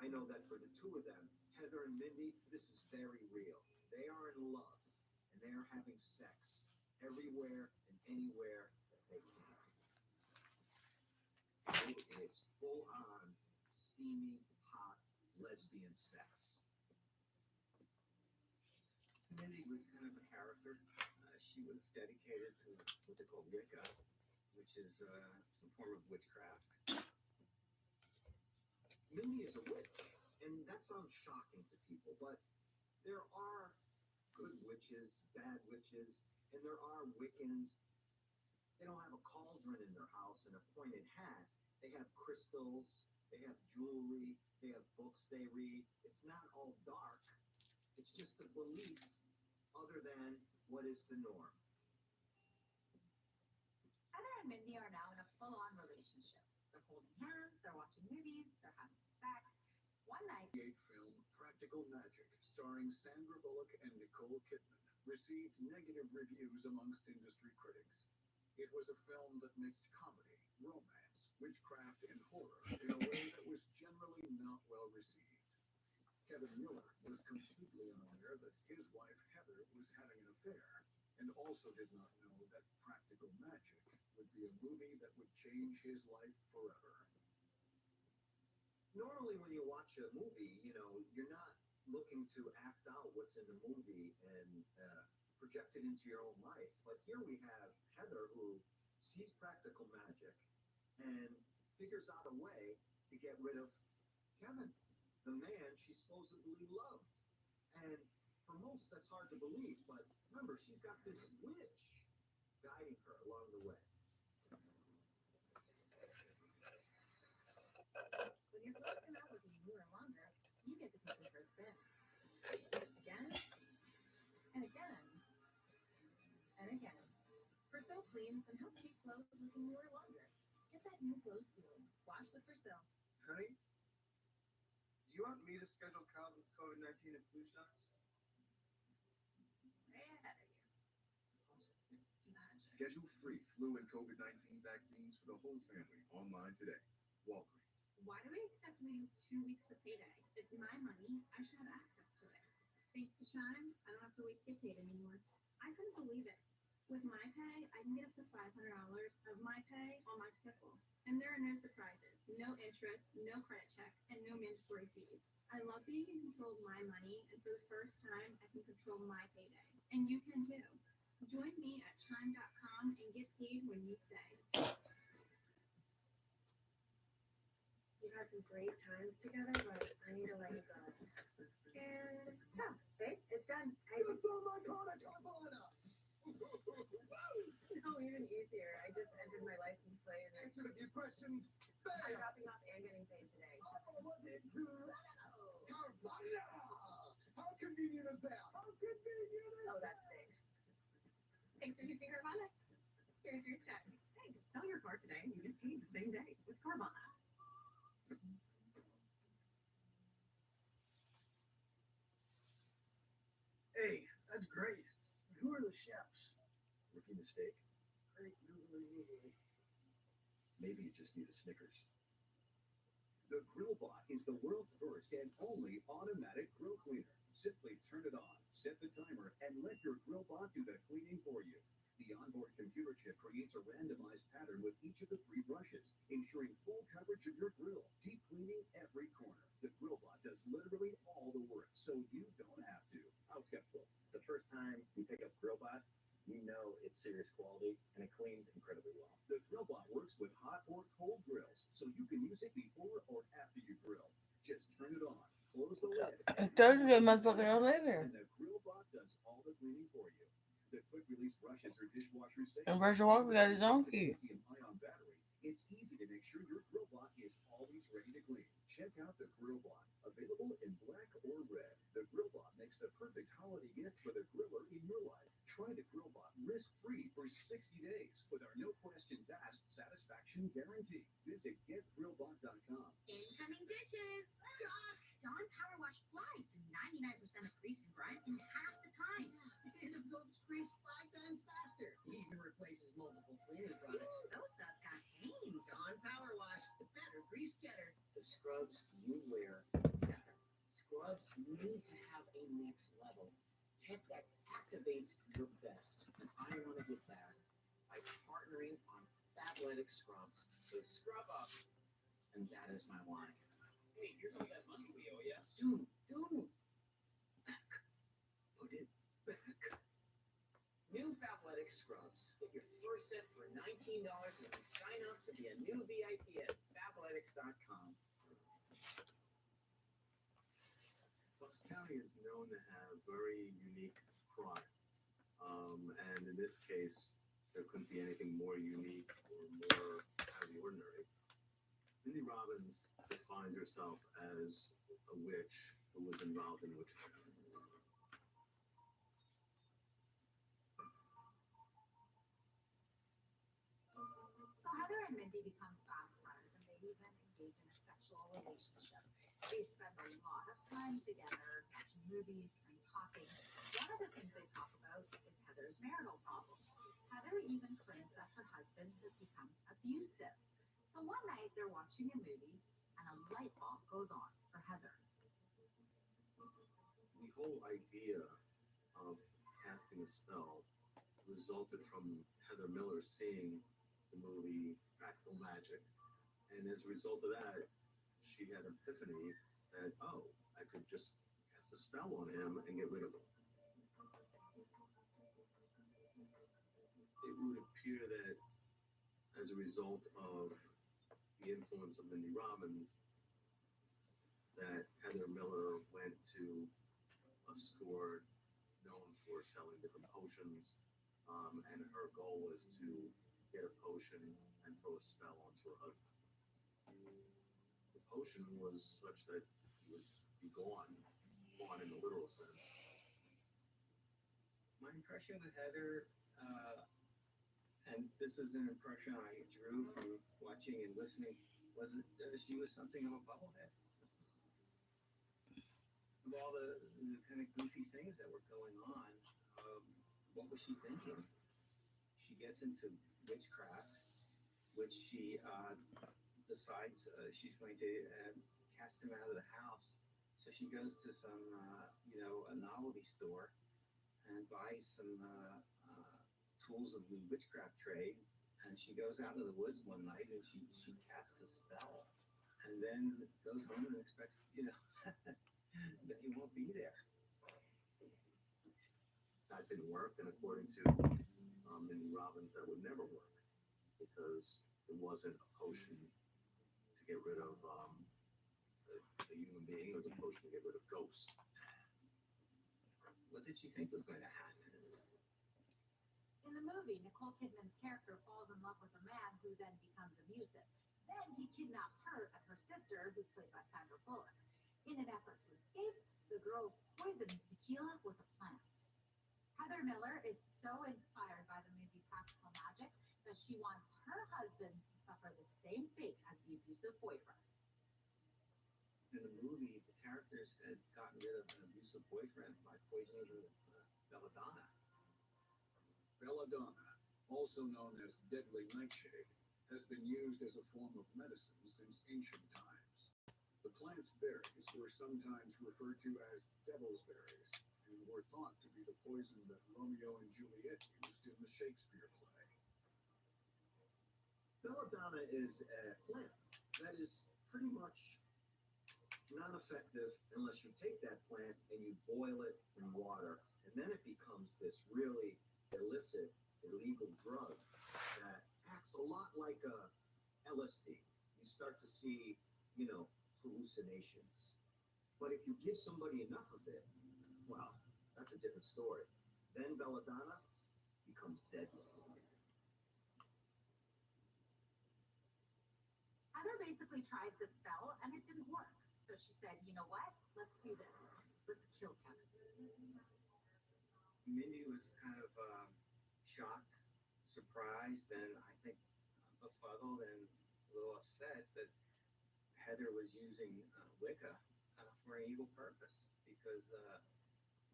I know that for the two of them, Heather and Mindy, this is very real. They are in love, and they are having sex everywhere and anywhere that they can. It is full on, steamy, hot lesbian sex. Mindy was kind of a character. She was dedicated to what they call Wicca, which is some form of witchcraft. Mindy is a witch, and that sounds shocking to people, but there are good witches, bad witches, and there are Wiccans. They don't have a cauldron in their house and a pointed hat. They have crystals, they have jewelry, they have books they read. It's not all dark. It's just a belief other than what is the norm. Heather and Mindy are now in a full-on relationship. They're holding hands, they're watching movies, they're having sex. One night, film Practical Magic, starring Sandra Bullock and Nicole Kidman, received negative reviews amongst industry critics. It was a film that mixed comedy, romance, witchcraft, and horror in a way that was generally not well received. Kevin Miller was completely unaware that his wife Heather was having an affair, and also did not know that Practical Magic would be a movie that would change his life forever. Normally when you watch a movie, you're not looking to act out what's in the movie and project it into your own life. But here we have Heather, who sees Practical Magic and figures out a way to get rid of Kevin, the man she supposedly loved. And for most, that's hard to believe, but remember, she's got this witch guiding her along the way. when you're closing out looking newer and longer, you get to take them for a spin. Again, and again, and again. Persil cleans and helps keep clothes looking newer and longer. Get that new clothes feeling. Wash with Persil. Honey, do you want me to schedule Calvin's COVID-19 and flu shots? Way ahead of you. Schedule free flu and COVID-19 vaccines for the whole family online today. Walgreens. Why do we accept me 2 weeks for payday? It's my money. I should have access to it. Thanks to Chime, I don't have to wait to get paid anymore. I couldn't believe it. With my pay, I can get up to $500 of my pay on my schedule. And there are no surprises, no interest, no credit checks, and no mandatory fees. I love being in control of my money, and for the first time, I can control my payday. And you can too. Join me at chime.com and get paid when you say. We've had some great times together, but I need to let you go. And so, babe, it's done. No, even easier. I just entered my license plate and Answer a few questions. I'm dropping off and getting paid today. How convenient is that? How convenient is Oh, that's big. Thanks for using Carvana. Here's your check. Thanks. Sell your car today and you get paid the same day with Carvana. Hey, that's great. Who are the chefs? Rookie mistake. Great. Maybe you just need a Snickers. The GrillBot is the world's first and only automatic grill cleaner. Simply turn it on, set the timer, and let your GrillBot do the cleaning for you. The onboard computer chip creates a randomized pattern with each of the 3 brushes, ensuring full coverage of your grill, deep cleaning every corner. The GrillBot does literally all the work, so you don't have to. How skeptical. The first time we pick up GrillBot, we know it's serious quality, and it cleans incredibly well. The GrillBot works with hot or cold grills, so you can use it before or after you grill. Just turn it on, close the lid. It tells you that motherfucker on there. And the GrillBot does all the cleaning for you. The quick release brushes are dishwasher safe. And Virtual Walker got his own key. Lithium-ion battery. It's easy to make sure your GrillBot is always ready to clean. Check out the GrillBot, available in black or red. The GrillBot makes the perfect holiday gift for the griller in your life. Try the GrillBot risk-free for 60 days with our no questions asked satisfaction guarantee. Visit getgrillbot.com. Incoming dishes. Dawn Power Wash flies to 99% of grease and grime in half the time. It absorbs grease 5 times faster. It even replaces multiple cleaning products. Those suds got aim. Dawn Power Wash, the better grease getter. The scrubs you wear but you need to have a next level tech that activates your best. And I want to get that by partnering on Fabletics scrubs. So scrub up, and that is my line. Hey, here's all that money we owe you. Dude. Put it back. New Fabletics scrubs. Get your first set for $19 when you sign up to be a new VIP at fabletics.com. Bucks County is known to have very unique crime. And in this case, there couldn't be anything more unique or more out of the ordinary. Mindy Robbins defines herself as a witch who was involved in witchcraft. So Heather and Mindy become fast friends, and they even engage in a sexual relationship. They spend a lot of time together, watching movies and talking. One of the things they talk about is Heather's marital problems. Heather even claims that her husband has become abusive. So one night they're watching a movie, and a light bulb goes on for Heather. The whole idea of casting a spell resulted from Heather Miller seeing the movie Practical Magic. And as a result of that, she had an epiphany that, oh, I could just cast a spell on him and get rid of him. It would appear that as a result of the influence of Mindy Robbins, that Heather Miller went to a store known for selling different potions, and her goal was to get a potion and throw a spell onto her husband. The potion was such that he would be gone in the literal sense. My impression with Heather, and this is an impression I drew from watching and listening, was that she was something of a bubblehead. Of all the kind of goofy things that were going on, what was she thinking? She gets into witchcraft, which she decides she's going to cast him out of the house. So she goes to some, a novelty store and buys some tools of the witchcraft trade. And she goes out into the woods one night and she casts a spell. And then goes home and expects, that he won't be there. That didn't work, and according to Mindy Robbins, that would never work because it wasn't a potion to get rid of a human being. It was a potion to get rid of ghosts. What did she think was going to happen? In the movie, Nicole Kidman's character falls in love with a man who then becomes abusive. Then he kidnaps her and her sister, who's played by Sandra Bullock. In an effort to escape, the girls poison his tequila with a plant. Heather Miller is so inspired by the movie Practical Magic that she wants her husband to suffer the same fate as the abusive boyfriend. In the movie, the characters had gotten rid of an abusive boyfriend by poisoning him with belladonna. Belladonna, also known as deadly nightshade, has been used as a form of medicine since ancient times. The plant's berries were sometimes referred to as devil's berries and were thought to be the poison that Romeo and Juliet used in the Shakespeare play. Belladonna is a plant that is pretty much non-effective unless you take that plant and you boil it in water, and then it becomes this really illicit, illegal drug that acts a lot like a LSD. You start to see, hallucinations. But if you give somebody enough of it, well, that's a different story. Then belladonna becomes deadly. Heather basically tried the spell and it didn't work. So she said, you know what? Let's do this. Let's kill Kevin. Mindy was kind of shocked, surprised, and I think befuddled and a little upset that Heather was using Wicca for an evil purpose because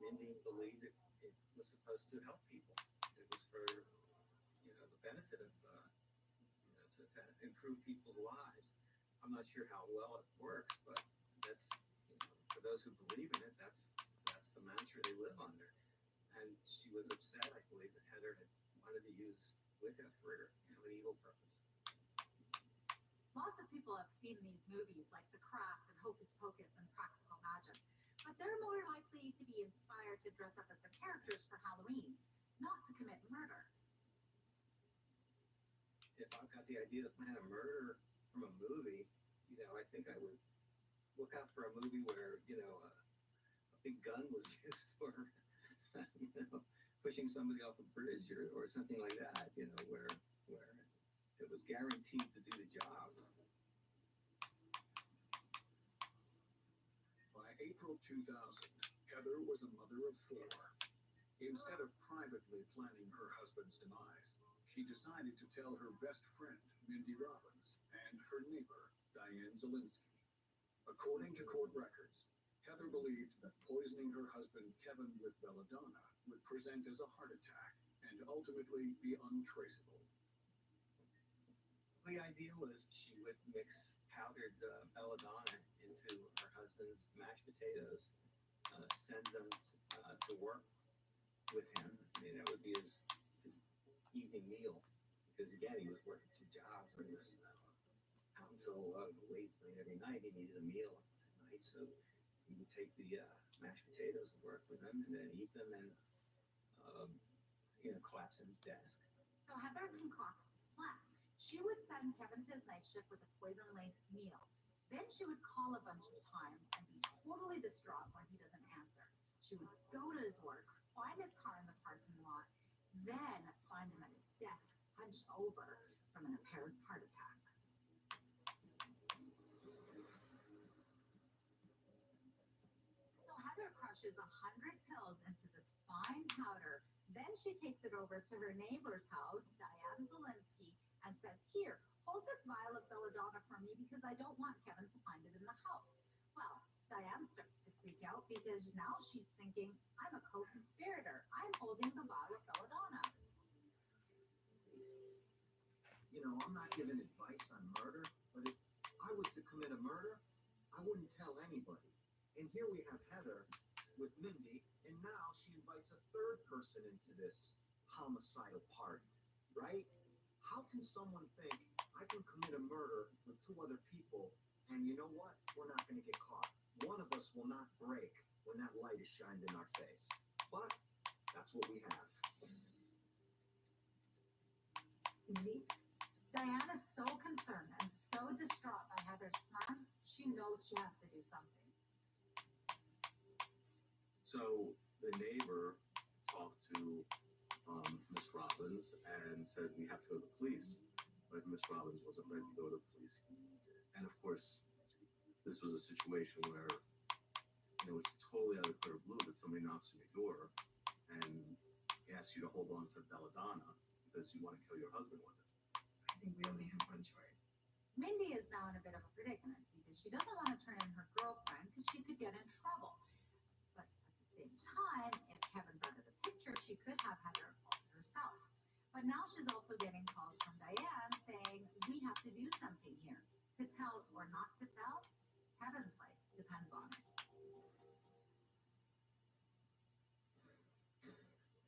Mindy believed it was supposed to help people. It was for, the benefit of, to improve people's lives. I'm not sure how well it works, but that's, for those who believe in it, that's the mantra they live under. And she was upset, I believe, that Heather had wanted to use Wicca for an evil purpose. Lots of people have seen these movies like The Craft and Hocus Pocus and Practical Magic, but they're more likely to be inspired to dress up as the characters for Halloween, not to commit murder. If I've got the idea to plan a murder from a movie, I think I would look out for a movie where, a big gun was used for, pushing somebody off a bridge or something like that, where it was guaranteed to do the job. By April 2000, Heather was a mother of 4. Instead of privately planning her husband's demise, she decided to tell her best friend, Mindy Robbins, and her neighbor, Diane Zelinsky. According to court records, Heather believed that poisoning her husband Kevin with belladonna would present as a heart attack and ultimately be untraceable. The idea was she would mix powdered belladonna into her husband's mashed potatoes, send them to work with him. That would be his evening meal, because again, he was working 2 jobs and he was out until late every night. He needed a meal at night, so he would take the mashed potatoes to work with him and then eat them and collapse in his desk. So Heather concocts this plan. She would send Kevin to his night shift with a poison-laced meal. Then she would call a bunch of times and be totally distraught when he doesn't answer. She would go to his work, find his car in the parking lot, then find him at his desk, hunched over from an apparent heart attack. So Heather crushes 100 pills into this fine powder. Then she takes it over to her neighbor's house, Diane Zelinsky, and says, "Here, hold this vial of belladonna for me because I don't want Kevin to find it in the house." Well, Diane starts to freak out because now she's thinking, "I'm a co-conspirator. I'm holding the vial of belladonna." I'm not giving advice on murder, but if I was to commit a murder, I wouldn't tell anybody. And here we have Heather with Mindy, and now she invites a third person into this homicidal party, right? How can someone think I can commit a murder with 2 other people, and you know what? We're not going to get caught. One of us will not break when that light is shined in our face. But that's what we have. Mindy? Diane is so concerned and so distraught by Heather's plan, she knows she has to do something. So the neighbor talked to Miss Robbins and said, we have to go to the police. But Miss Robbins wasn't ready to go to the police. And of course, this was a situation where, it's totally out of the clear blue that somebody knocks on your door and asks you to hold on to belladonna because you want to kill your husband with it. I think we only have one choice. Mindy is now in a bit of a predicament because she doesn't want to turn in her girlfriend because she could get in trouble. But at the same time, if Kevin's out of the picture, she could have Heather all to herself. But now she's also getting calls from Diane saying, "We have to do something here. To tell or not to tell, Kevin's life depends on it."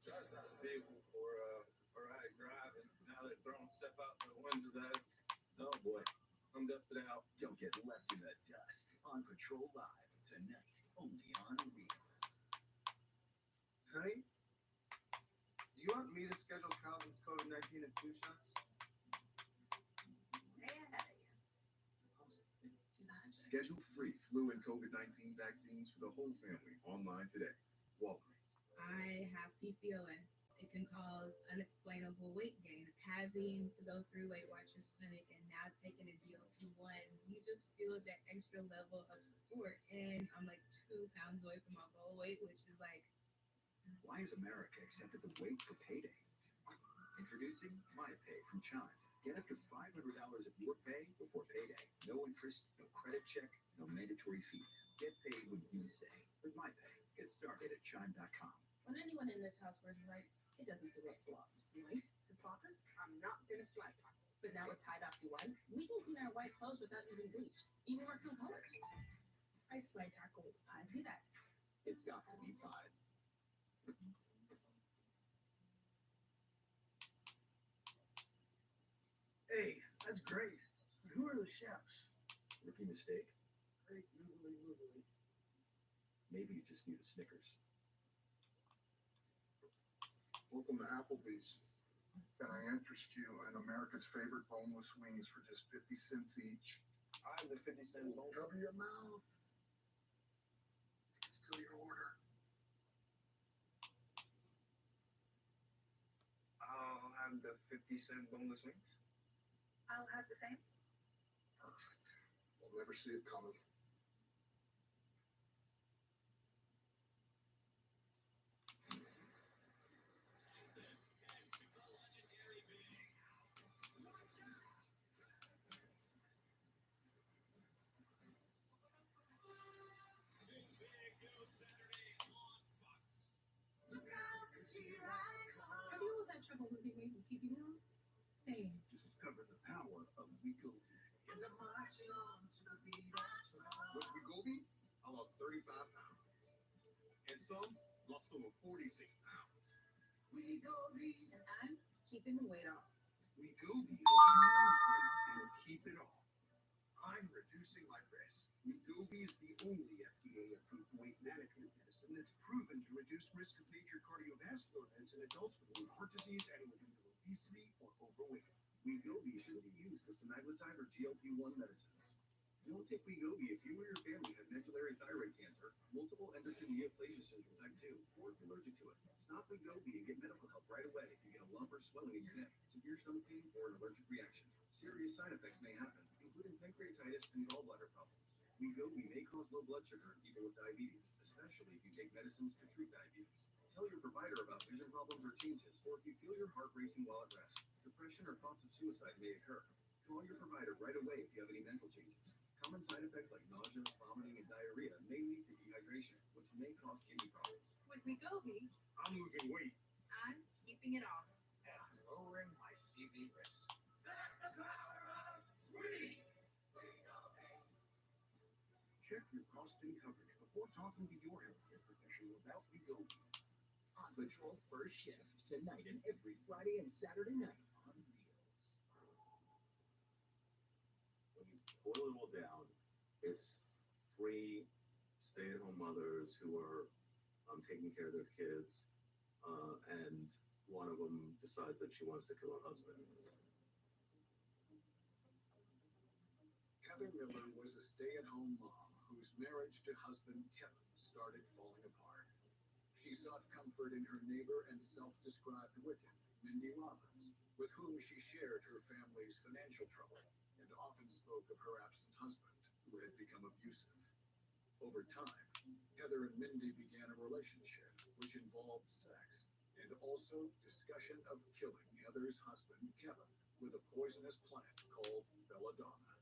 Charged out a vehicle for erratic driving. Now they're throwing stuff out the windows at us. Oh boy, I'm dusted out. Don't get left in the dust. On Patrol Live tonight, only on Reels. Honey, do you want me to schedule Calvin's COVID-19 and flu shots? Way ahead of you. Schedule free flu and COVID-19 vaccines for the whole family online today. Walgreens. I have PCOS. It can cause unexplainable weight gain. Having to go through Weight Watchers Clinic and now taking a GLP-1, you just feel that extra level of support. And I'm like 2 pounds away from my goal weight, which is like, Why has America accepted the wait for payday? Introducing MyPay from Chime. Get up to $500 of your pay before payday. No interest, no credit check, no mandatory fees. Get paid when you say. With MyPay, get started at chime.com. When anyone in this house wears white, it doesn't still look flawed. White to soccer? I'm not gonna sweat. But now with Tide Oxy White, we can clean our white clothes without using bleach. Even work some colors. I slide tackle with pie. See that? It's got to be tied. Hey, that's great. But who are the chefs? Rookie mistake. Great, noodly. Maybe you just need a Snickers. Welcome to Applebee's. Can I interest you in America's favorite boneless wings for just 50 cents each? I have the 50-cent bowl. Cover your mouth. Still your order. I'll have the 50-cent boneless wings. I'll have the same. Perfect. We'll never see it coming. Have you always had trouble losing weight and keeping it on? Same. Discover the power of Wegovy. With Wegovy, I lost 35 pounds. And some lost over 46 pounds. And I'm keeping the weight off. Wegovy helps you lose weight and keep it off. I'm reducing my risk. Wegovy is the only FDA-approved weight management medicine that's proven to reduce risk of major cardiovascular events in adults with heart disease and with either obesity or overweight. Wegovy shouldn't be used with semaglutide or GLP-1 medicines. Don't take Wegovy if you or your family have medullary thyroid cancer, multiple endocrine neoplasia syndrome type 2, or if you're allergic to it. Stop Wegovy and get medical help right away if you get a lump or swelling in your neck, severe stomach pain, or an allergic reaction. Serious side effects may happen, including pancreatitis and gallbladder problems. Wegovy may cause low blood sugar in people with diabetes, especially if you take medicines to treat diabetes. Tell your provider about vision problems or changes, or if you feel your heart racing while at rest. Depression or thoughts of suicide may occur. Call your provider right away if you have any mental changes. Common side effects like nausea, vomiting, and diarrhea may lead to dehydration, which may cause kidney problems. With Wegovy, I'm losing weight. I'm keeping it off. And I'm lowering my CV risk. Check your cost and coverage before talking to your healthcare professional about Wegovy. On patrol first shift tonight and every Friday and Saturday night on Reels. When you boil it all down, it's three stay-at-home mothers who are taking care of their kids, and one of them decides that she wants to kill her husband. Heather Miller was a stay-at-home mom whose marriage to husband Kevin started falling apart. She sought comfort in her neighbor and self-described wicked, Mindy Robbins, with whom she shared her family's financial trouble and often spoke of her absent husband, who had become abusive. Over time, Heather and Mindy began a relationship which involved sex and also discussion of killing Heather's husband, Kevin, with a poisonous plant called belladonna.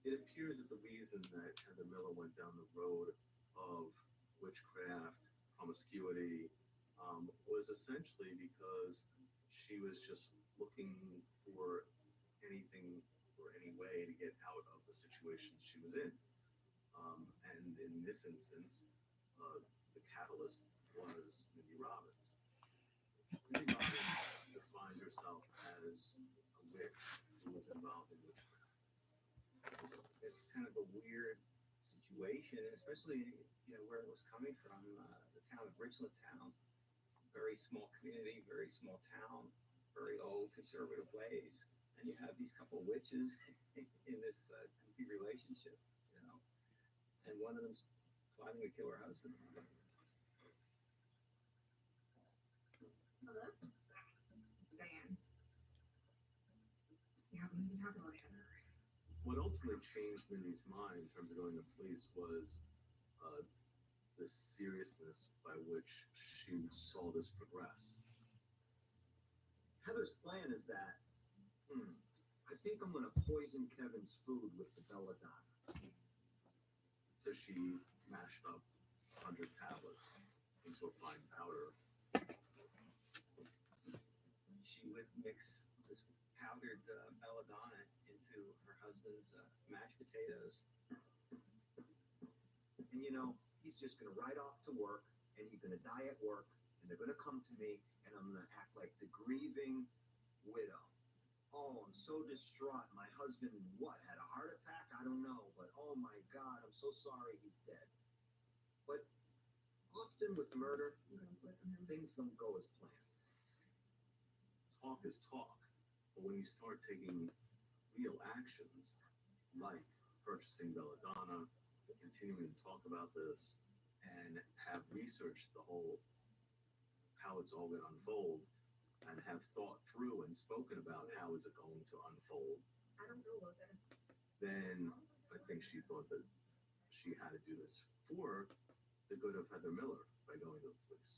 It appears that the reason that Heather Miller went down the road of witchcraft, promiscuity, was essentially because she was just looking for anything or any way to get out of the situation she was in. And in this instance, the catalyst was Mindy Robbins. Mindy Robbins defined herself as a witch who was involved in witchcraft. It's kind of a weird situation, especially where it was coming from, the town of Richland Town, very small community, very small town, very old conservative ways, and you have these couple of witches in this goofy relationship, and one of them's plotting to kill her husband. Hello? Stan. Yeah, we need to talk about Heather. What ultimately changed Mindy's mind in terms of going to police was the seriousness by which she saw this progress. Heather's plan is that, I think I'm going to poison Kevin's food with the belladonna. So she mashed up 100 tablets into a fine powder. She would mix this powdered belladonna into her husband's mashed potatoes, And he's just gonna ride off to work, and he's gonna die at work, and they're gonna come to me, and I'm gonna act like the grieving widow. Oh, I'm so distraught. My husband, had a heart attack? I don't know, but oh my God, I'm so sorry he's dead. But often with murder, things don't go as planned. Talk is talk, but when you start taking real actions, like purchasing belladonna, continuing to talk about this, and have researched how it's all going to unfold, and have thought through and spoken about how is it going to unfold, I don't know about this. then I think she thought that she had to do this for the good of Heather Miller by going to the police.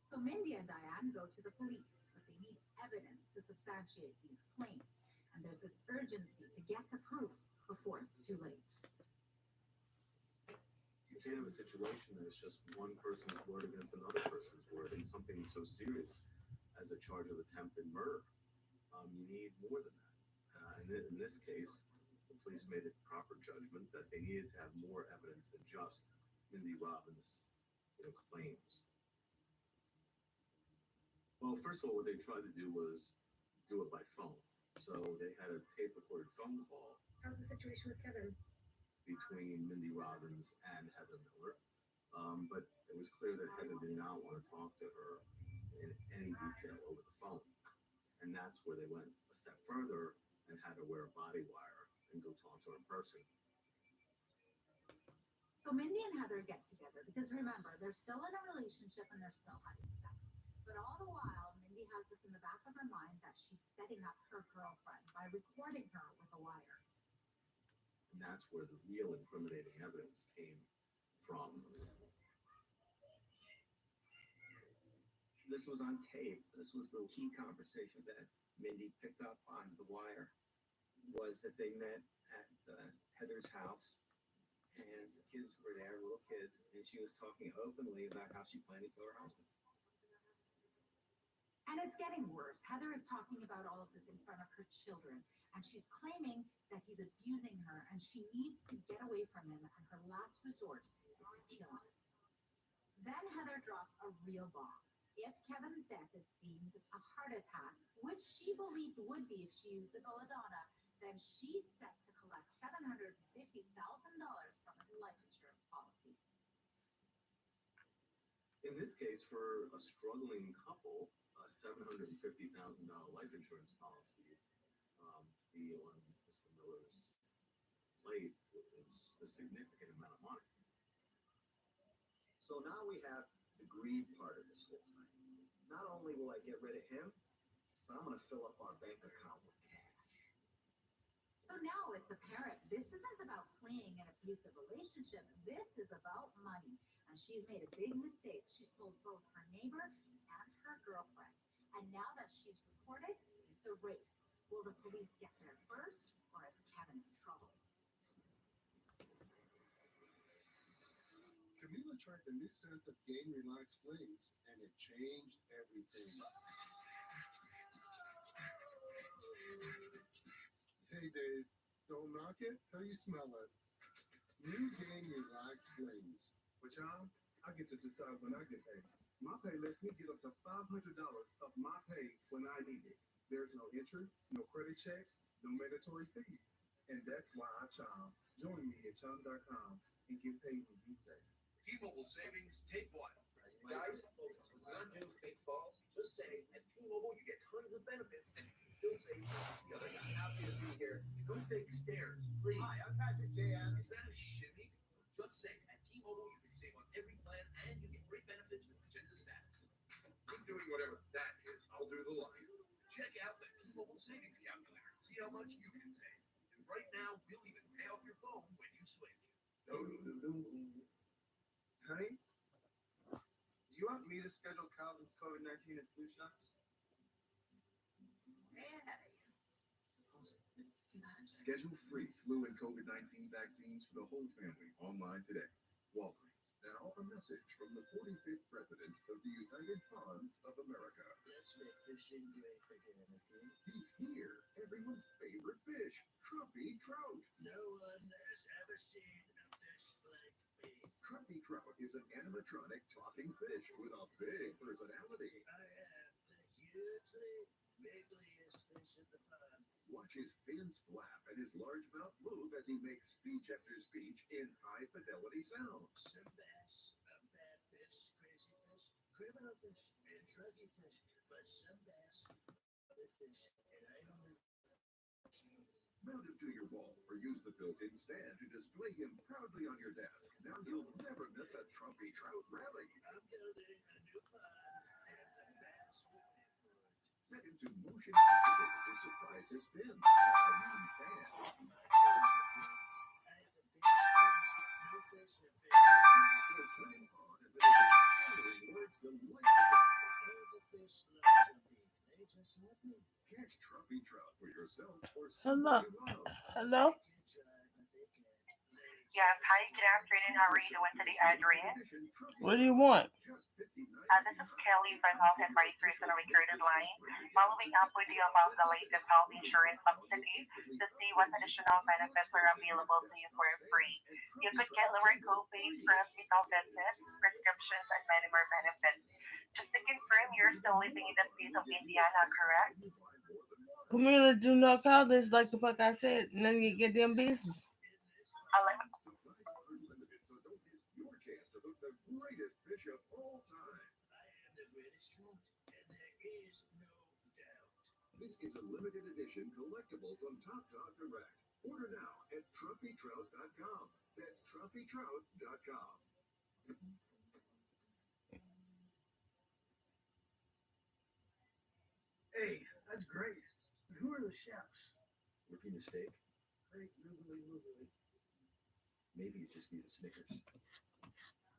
So Mindy and Diane go to the police, but they need evidence to substantiate these claims. And there's this urgency to get the proof before it's too late. You can't have a situation that is just one person's word against another person's word in something so serious as a charge of attempted murder. You need more than that. In this case, the police made a proper judgment that they needed to have more evidence than just Mindy Robbins' claims. Well, first of all, what they tried to do was do it by phone. So they had a tape-recorded phone call. How's the situation with Kevin? Between Mindy Robbins and Heather Miller. But it was clear that Heather did not want to talk to her in any detail over the phone. And that's where they went a step further and had to wear a body wire and go talk to her in person. So Mindy and Heather get together because remember, they're still in a relationship and they're still having sex. But all the while, Mindy has this in the back of her mind that she's setting up her girlfriend by recording her with a wire. And that's where the real incriminating evidence came from. This was on tape. This was the key conversation that Mindy picked up on the wire, was that they met at Heather's house, and the kids were there, little kids, and she was talking openly about how she planned to kill her husband. And it's getting worse. Heather is talking about all of this in front of her children, and she's claiming that he's abusing her, and she needs to get away from him, and her last resort is to kill him. Then Heather drops a real bomb. If Kevin's death is deemed a heart attack, which she believed would be if she used the belladonna, then she's set to collect $750,000 from his life insurance policy. In this case, for a struggling couple, a $750,000 life insurance policy to be on Mr. Miller's plate is a significant amount of money. So now we have the greed part of this whole thing. Not only will I get rid of him, but I'm going to fill up our bank account with cash. So now it's apparent this isn't about fleeing an abusive relationship. This is about money. And she's made a big mistake. She stole both her neighbor and her girlfriend. And now that she's reported, it's a race. Will the police get there first, or is Kevin in trouble? Camila tried the new scent of Game Relax Flings, and it changed everything. Hey, Dave, don't knock it till you smell it. New Game Relax Flings. But y'all, I get to decide when I get paid. My pay lets me get up to $500 of my pay when I need it. There's no interest, no credit checks, no mandatory fees. And that's why I charm. Join me at charm.com and get paid when you save. T-Mobile savings, take one. You guys, it's not new fake falls. Just say at T-Mobile you get tons of benefits and you can still save the other guy. Happy to be here. Don't take stairs, please. Hi, I'm Patrick J.M. Is that a shimmy? Just say at T-Mobile you can save on every plan and you get great benefits with agenda status. I'm doing whatever that is. I'll do the line. Check out the T-Mobile savings calculator. See how much you can save. And right now we'll even pay off your phone when you switch. Honey, do you want me to schedule Calvin's COVID-19 and flu shots? Schedule free flu and COVID-19 vaccines for the whole family online today. Walgreens. Now, a message from the 45th President of the United Ponds of America. Let's make fishing great again, okay? He's here, everyone's favorite fish, Trumpy Trout. No one has ever seen a fish like me. Trumpy Trout is an animatronic talking fish with a big personality. I am the hugely wiggliest fish in the pond. Watch his fins flap and his large mouth move as he makes speech after speech in high-fidelity sound. Some bass, a bad fish, crazy fish, criminal fish, and druggy fish. But some bass, other fish, and I only cheese. Mount him to your wall or use the built-in stand to display him proudly on your desk. Now you'll never miss a Trumpy Trout rally. I'm building a new pond, and the bass will pay for it. Set him to motion activate to surprise his fins. I mean fans. My I have the biggest fins, no fish have been. So turn him on and let his inspiring words delight the All the fish love to me. They just love me. Catch Trumpy Trout for yourself or Hello. someone you love. Hello. They can try, but they can't. Yes, hi, good afternoon. How are you doing today, Adrian? What do you want? This is Kelly from Health Advisory on a recorded line. Following up with you about the latest health insurance subsidies to see what additional benefits are available to you for free. You could get lower co-pays for hospital visits, prescriptions, and many more benefits. Just to confirm, you're still living in the state of Indiana, correct? Community do not call this like the fuck I said. None of you get them business. Like, Supplies are limited, so don't miss your chance to hook the greatest fish of all time. I am the greatest trout, and there is no doubt. This is a limited edition collectible from Top Dog Direct. Order now at TrumpyTrout.com. That's TrumpyTrout.com. Hey, that's great. But who are the chefs? Rookie mistake. Great, movie. Maybe you just need a Snickers.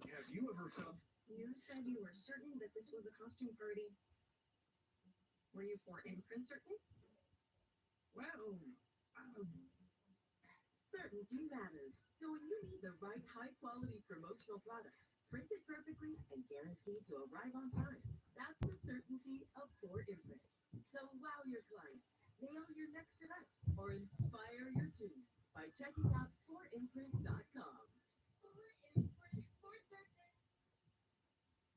Have you ever felt? You said you were certain that this was a costume party. Were you for imprint certain? Well, Certainty matters. So when you need the right high-quality promotional products, printed perfectly and guaranteed to arrive on time, that's the certainty of 4imprint. So wow your clients, nail your next event, or inspire your team by checking out 4imprint.com.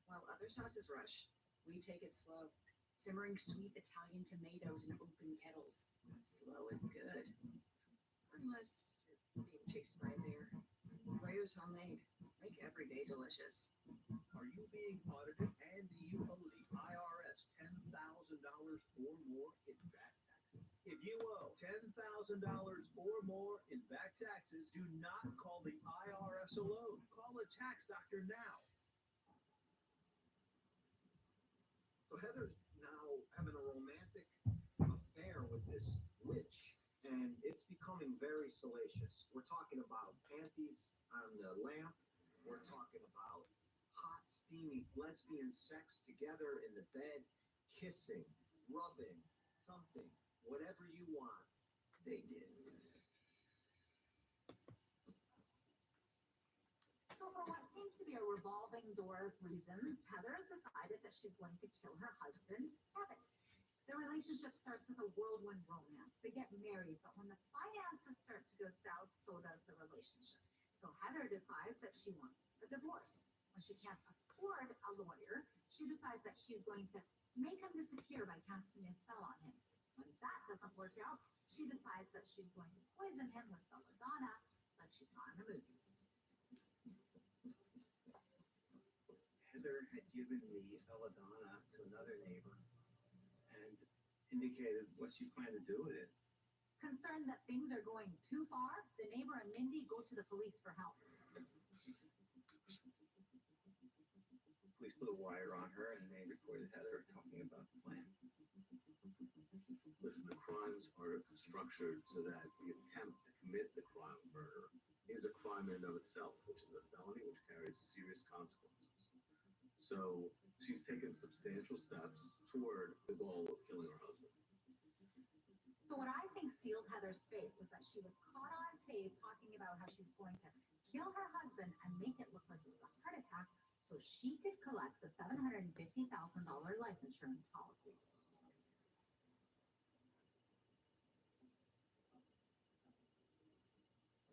While other sauces rush, we take it slow, simmering sweet Italian tomatoes in open kettles. Slow is good. Unless you're being chased by a bear. Rayos homemade. Make every day delicious. are you being audited and do you owe the IRS $10,000 or more in back taxes? If you owe $10,000 or more in back taxes, do not call the IRS alone. Call a tax doctor now. So Heather's now having a romantic affair with this witch, and it's becoming very salacious. We're talking about panties on the lamp. We're talking about hot, steamy lesbian sex together in the bed, kissing, rubbing, thumping, whatever you want, they did. So for what seems to be a revolving door of reasons, Heather has decided that she's going to kill her husband, Kevin. The relationship starts with a whirlwind romance. They get married, but when the finances start to go south, so does the relationship. So Heather decides that she wants a divorce. When she can't afford a lawyer, she decides that she's going to make him disappear by casting a spell on him. When that doesn't work out, she decides that she's going to poison him with belladonna, like she saw in the movie. Heather had given the belladonna to another neighbor and indicated what she planned to do with it. Concerned that things are going too far, the neighbor and Mindy go to the police for help. Police put a wire on her and they reported Heather talking about the plan. Listen, the crimes are structured so that the attempt to commit the crime of murder is a crime in and of itself, which is a felony which carries serious consequences. So she's taken substantial steps toward the goal of killing her husband. So what I think sealed Heather's fate was that she was caught on tape talking about how she was going to kill her husband and make it look like it was a heart attack so she could collect the $750,000 life insurance policy.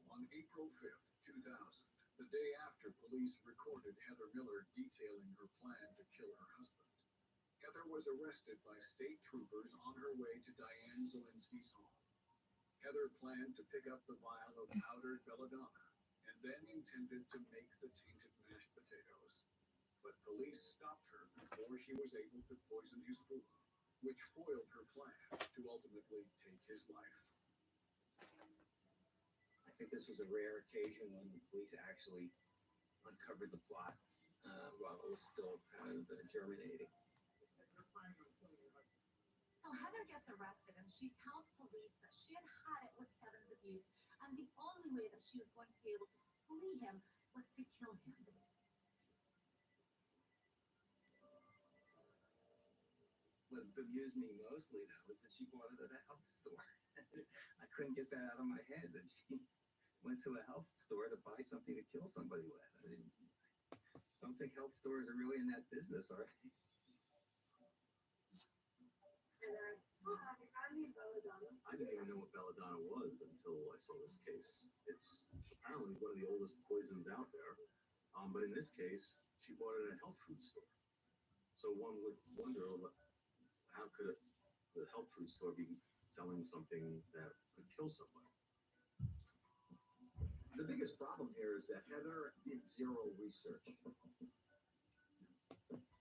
On April 5th, 2000, the day after police recorded Heather Miller detailing her plan to kill her husband, Heather was arrested by state troopers on her way to Diane Zielinski's home. Heather planned to pick up the vial of powdered belladonna and then intended to make the tainted mashed potatoes. But police stopped her before she was able to poison his food, which foiled her plan to ultimately take his life. I think this was a rare occasion when the police actually uncovered the plot while it was still kind of germinating. So Heather gets arrested and she tells police that she had had it with Kevin's abuse and the only way that she was going to be able to flee him was to kill him. What bemused me mostly, though, is that she bought it at a health store. I couldn't get that out of my head that she went to a health store to buy something to kill somebody with. I don't think health stores are really in that business, are they? I didn't even know what belladonna was until I saw this case. It's apparently one of the oldest poisons out there. But in this case, she bought it at a health food store. So one would wonder, how could the health food store be selling something that could kill somebody? The biggest problem here is that Heather did zero research.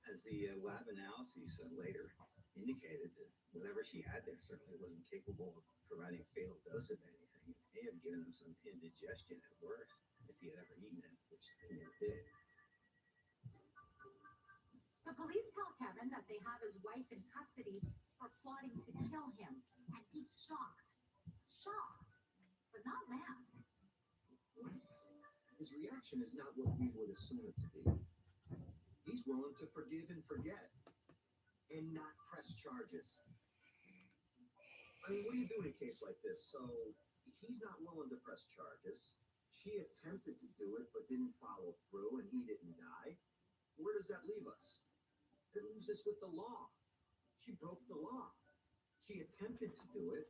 As the lab analyses later indicated, that whatever she had there certainly wasn't capable of providing a fatal dose of anything. It may have given him some indigestion at worst if he had ever eaten it, which he never did. So police tell Kevin that they have his wife in custody for plotting to kill him, and he's shocked. Shocked, but not mad. His reaction is not what we would assume it to be. He's willing to forgive and forget, and not press charges. I mean, what do you do in a case like this? So, he's not willing to press charges. She attempted to do it, but didn't follow through, and he didn't die. Where does that leave us? It leaves us with the law. She broke the law. She attempted to do it.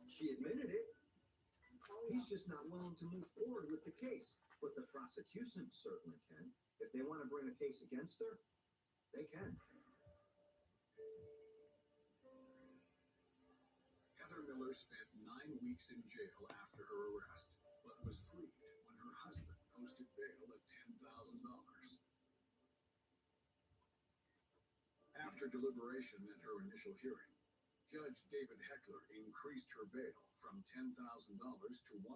She admitted it. He's just not willing to move forward with the case. But the prosecution certainly can. If they want to bring a case against her, they can. Heather Miller spent 9 weeks in jail after her arrest, but was freed when her husband posted bail at $10,000. After deliberation at her initial hearing, Judge David Heckler increased her bail from $10,000 to $100,000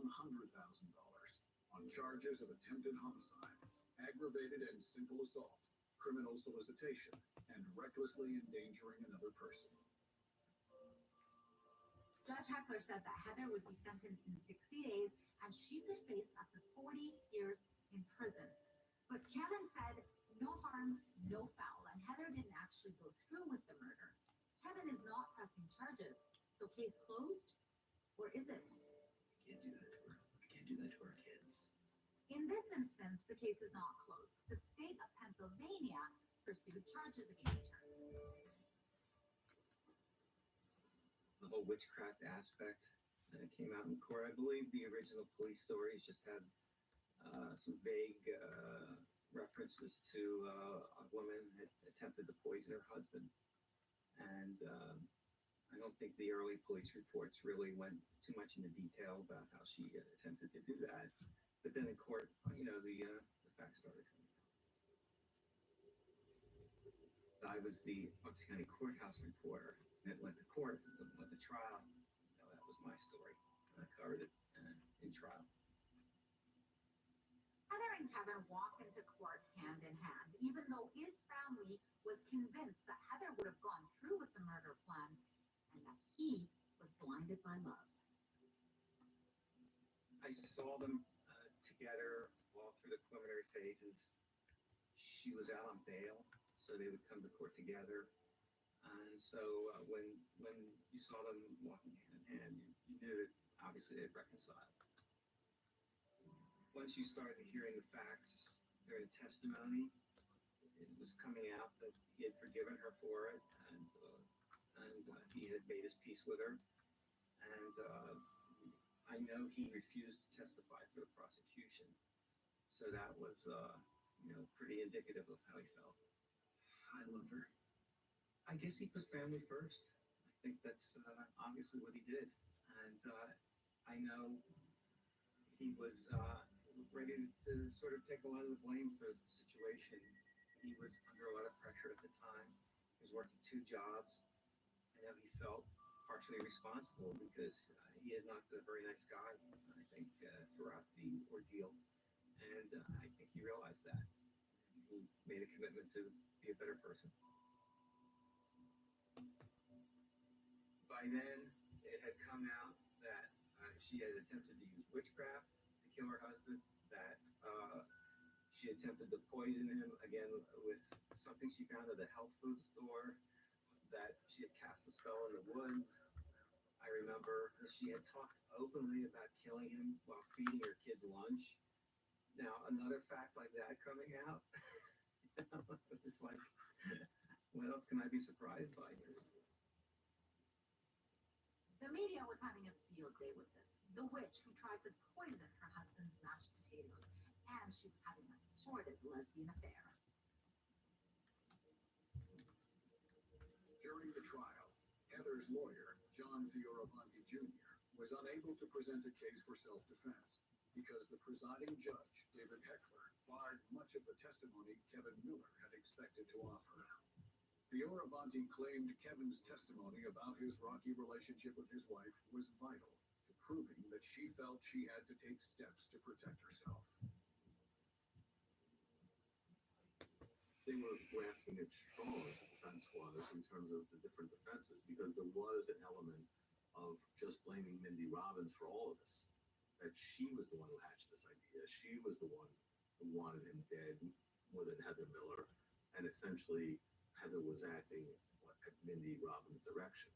on charges of attempted homicide, aggravated and simple assault, criminal solicitation, and recklessly endangering another person. Judge Heckler said that Heather would be sentenced in 60 days and she could face up to 40 years in prison. But Kevin said no harm, no foul, and Heather didn't actually go through with the murder. Kevin is not pressing charges, so case closed? Or is it? I can't do that to her. I can't do that to our kids. In this instance, the case is not closed. The state of Pennsylvania pursued charges against her. The whole witchcraft aspect that came out in court, I believe the original police stories just had some vague references to a woman had attempted to poison her husband. And I don't think the early police reports really went too much into detail about how she attempted to do that. But then in court, the facts started coming out. I was the Bucks County courthouse reporter, and it went to court, went to trial. That was my story. I covered it in trial. Heather and Kevin walked into court hand in hand, even though his family was convinced that Heather would have gone through with the murder plan and that he was blinded by love. I saw them together all through the preliminary phases. She was out on bail, so they would come to court together. And so when you saw them walking hand in hand, you knew that obviously they'd reconciled. once you started hearing the facts during the testimony, it was coming out that he had forgiven her for it, and he had made his peace with her. And I know he refused to testify for the prosecution, so that was pretty indicative of how he felt. I love her. I guess he put family first. I think that's obviously what he did, and I know he was ready to sort of take a lot of the blame for the situation. He was under a lot of pressure at the time. He was working 2 jobs. I know he felt partially responsible because he is not a very nice guy, I think, throughout the ordeal. And I think he realized that. He made a commitment to be a better person. By then, it had come out that she had attempted to use witchcraft to kill her husband, that she attempted to poison him, again, with something she found at a health food store, that she had cast a spell in the woods. I remember she had talked openly about killing him while feeding her kids lunch. Now, another fact like that coming out, it's like, what else can I be surprised by here? The media was having a field day with this. The witch who tried to poison her husband's mashed potatoes, and she was having a sordid lesbian affair. During the trial, Heather's lawyer, John Fioravanti Jr., was unable to present a case for self-defense because the presiding judge, David Heckler, barred much of the testimony Kevin Miller had expected to offer. Fioravanti claimed Kevin's testimony about his rocky relationship with his wife was vital to proving that she felt she had to take steps to protect herself. They were grasping at straws, the defense was, in terms of the different defenses, because there was an element of just blaming Mindy Robbins for all of this. That she was the one who hatched this idea. She was the one who wanted him dead more than Heather Miller. And essentially, Heather was acting at Mindy Robbins' direction.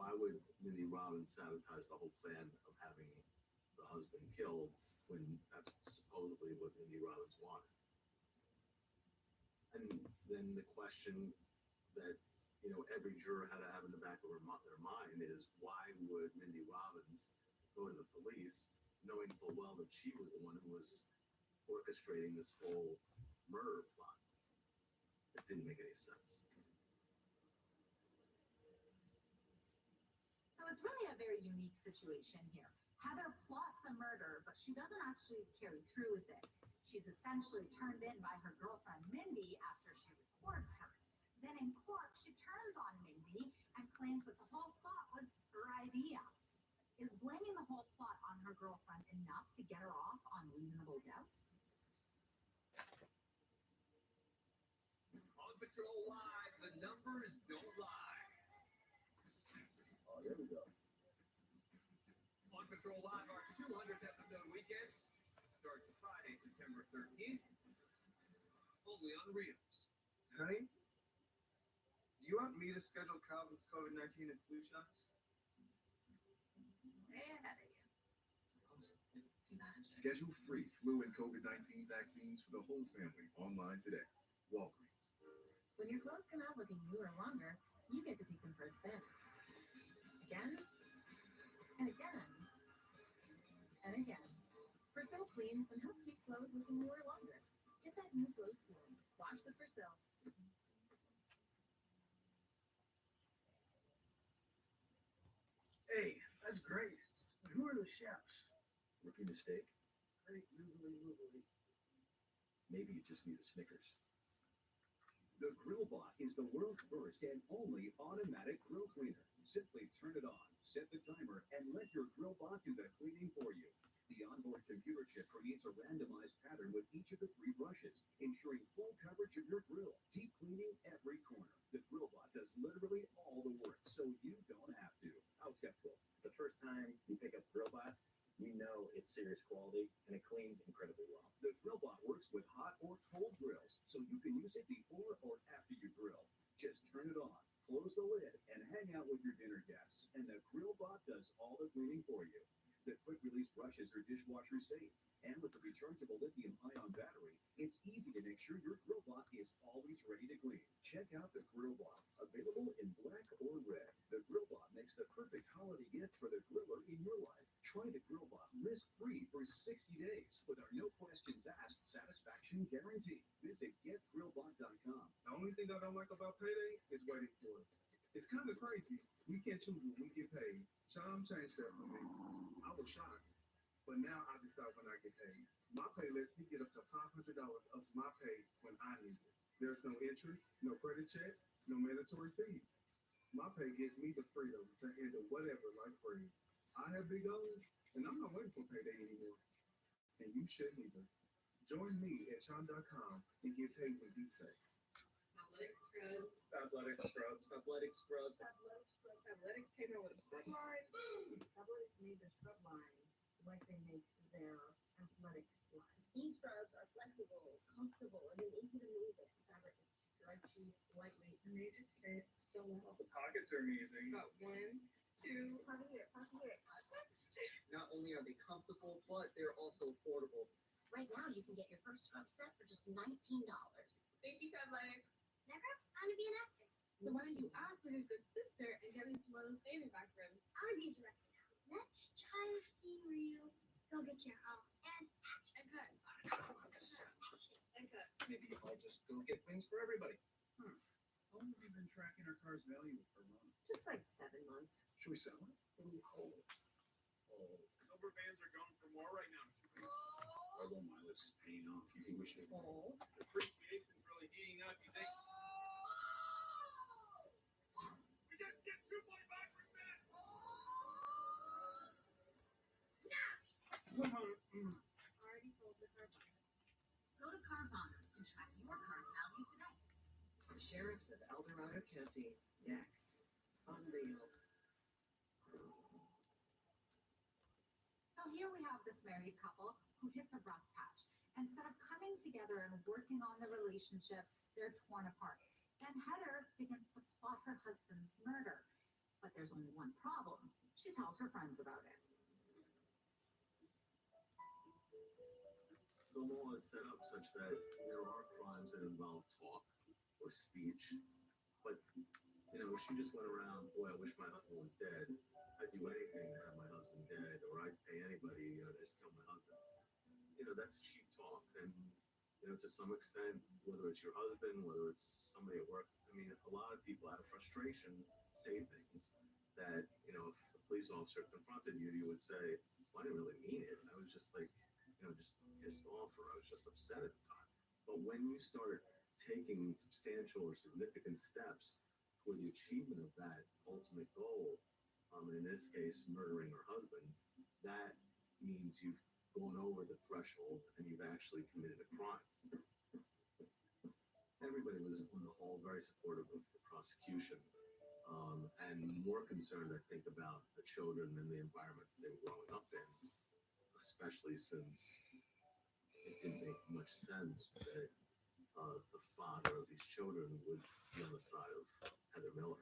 Why would Mindy Robbins sabotage the whole plan of having the husband killed when that's supposedly what Mindy Robbins wanted? And then the question that every juror had to have in the back of their mind is, why would Mindy Robbins go to the police knowing full well that she was the one who was orchestrating this whole murder plot? It didn't make any sense. So it's really a very unique situation here. Heather plots a murder, but she doesn't actually carry through with it. She's essentially turned in by her girlfriend Mindy after she records her. Then in court, she turns on Mindy and claims that the whole plot was her idea. Is blaming the whole plot on her girlfriend enough to get her off on reasonable doubt? On Patrol Live, the numbers don't lie. Oh, here we go. On Patrol Live, our 200th episode weekend starts Friday, September 13th, only on Rios. Honey, do you want me to schedule Calvin's COVID-19 and flu shots? Schedule free flu and COVID-19 vaccines for the whole family online today. Walgreens. When your clothes come out looking newer or longer, you get to take them for a spin. Again, and again, and again. Persil cleans and helps keep clothes looking newer or longer. Get that new glow feeling. Wash with Persil. Hey, that's great. But who are the chefs? Rookie mistake. Great, noodly. Maybe you just need a Snickers. The GrillBot is the world's first and only automatic grill cleaner. Simply turn it on, set the timer, and let your GrillBot do the cleaning for you. The onboard computer chip creates a randomized pattern with each of the 3 brushes, ensuring full coverage of your grill, deep cleaning every corner. The GrillBot does literally all the work, so you don't have to. I was skeptical. The first time you pick up GrillBot, you know it's serious quality, and it cleans incredibly well. The GrillBot works with hot or cold grills, so you can use it before or after you grill. Just turn it on, close the lid, and hang out with your dinner guests, and the GrillBot does all the cleaning for you. The quick-release brushes are dishwasher safe, and with the rechargeable lithium-ion battery, it's easy to make sure your grill block is always ready to clean. Check out the grill block, available in black or red. The grill block makes the perfect holiday gift for the griller in your life. Try the grill block risk-free for 60 days with our no questions asked satisfaction guarantee. Visit getgrillblock.com. The only thing I don't like about payday is waiting for it. It's kind of crazy. We can't choose when we get paid. Chime changed that for me. I was shocked, but now I decide when I get paid. My pay lets me get up to $500 of my pay when I need it. There's no interest, no credit checks, no mandatory fees. My pay gives me the freedom to handle whatever life brings. I have big goals, and I'm not waiting for payday anymore. And you shouldn't either. Join me at chime.com and get paid when you say. Athletic scrubs. Athletics came out with a scrub line. Athletics made their scrub line like they make their athletic line. These scrubs are flexible, comfortable, and then easy to move in. Fabric is stretchy, lightweight, and they just fit so well. The pockets are amazing. Got 1, 2. Pocket here. Not only are they comfortable, but they're also affordable. Right now, you can get your first scrub set for just $19. Thank you, Athletics. Never want to be an actor. So why don't you act like a good sister and get me some of those baby back ribs? I'm gonna be a director now. Let's try a scene where you go get your own and And cut. And cut. Maybe I'll just go get wings for everybody. How long have you been tracking our car's value per month? Just like 7 months. Should we sell it? We hold. Silver vans are going for more right now. Our low mileage is paying off. You think we should Hold. Appreciation's really heating up. You think? We just get 2.5%. Already sold the Carvana. Go to Carvana and track your car's value today. The sheriffs of El Dorado County next on Reels. So here we have this married couple who hits a rough patch. Instead of coming together and working on the relationship, they're torn apart. Then Heather begins to plot her husband's murder. But there's only one problem. She tells her friends about it. The law is set up such that there are crimes that involve talk or speech, but she just went around, boy, I wish my husband was dead. I'd do anything to have my husband dead, or I'd pay anybody, to just kill my husband. That's cheap talk, and to some extent, whether it's your husband, whether it's somebody at work, a lot of people out of frustration say things that, if a police officer confronted you, you would say, well, I didn't really mean it. I was just like, just pissed off, or I was just upset at the time. But when you start taking substantial or significant steps toward the achievement of that ultimate goal, in this case, murdering her husband, that means you've gone over the threshold and you've actually committed a crime. Everybody was, on the whole, very supportive of the prosecution, and more concerned, I think, about the children and the environment that they were growing up in, especially since it didn't make much sense that the father of these children would be on the side of Heather Miller.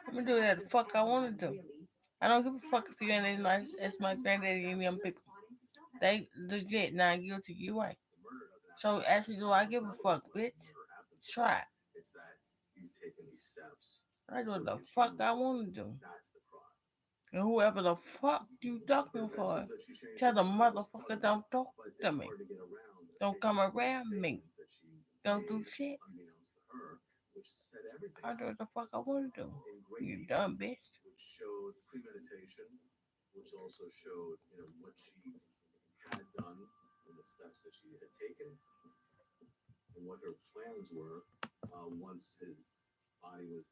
I'm gonna do that the fuck I want to do. I don't give a fuck if you ain't as nice as my granddaddy and them people. They legit not guilty. You right. So actually, do I give a fuck, bitch? Try. It's that you've taken these steps. I do what the fuck I want to do. That's the crime. And whoever the fuck you talking for, tell the motherfucker don't talk to me. Don't come around me. Don't do shit. I do what the fuck I want to do. You dumb bitch. Which showed premeditation, which also showed, what she had done and the steps that she had taken, and what her plans were once his body was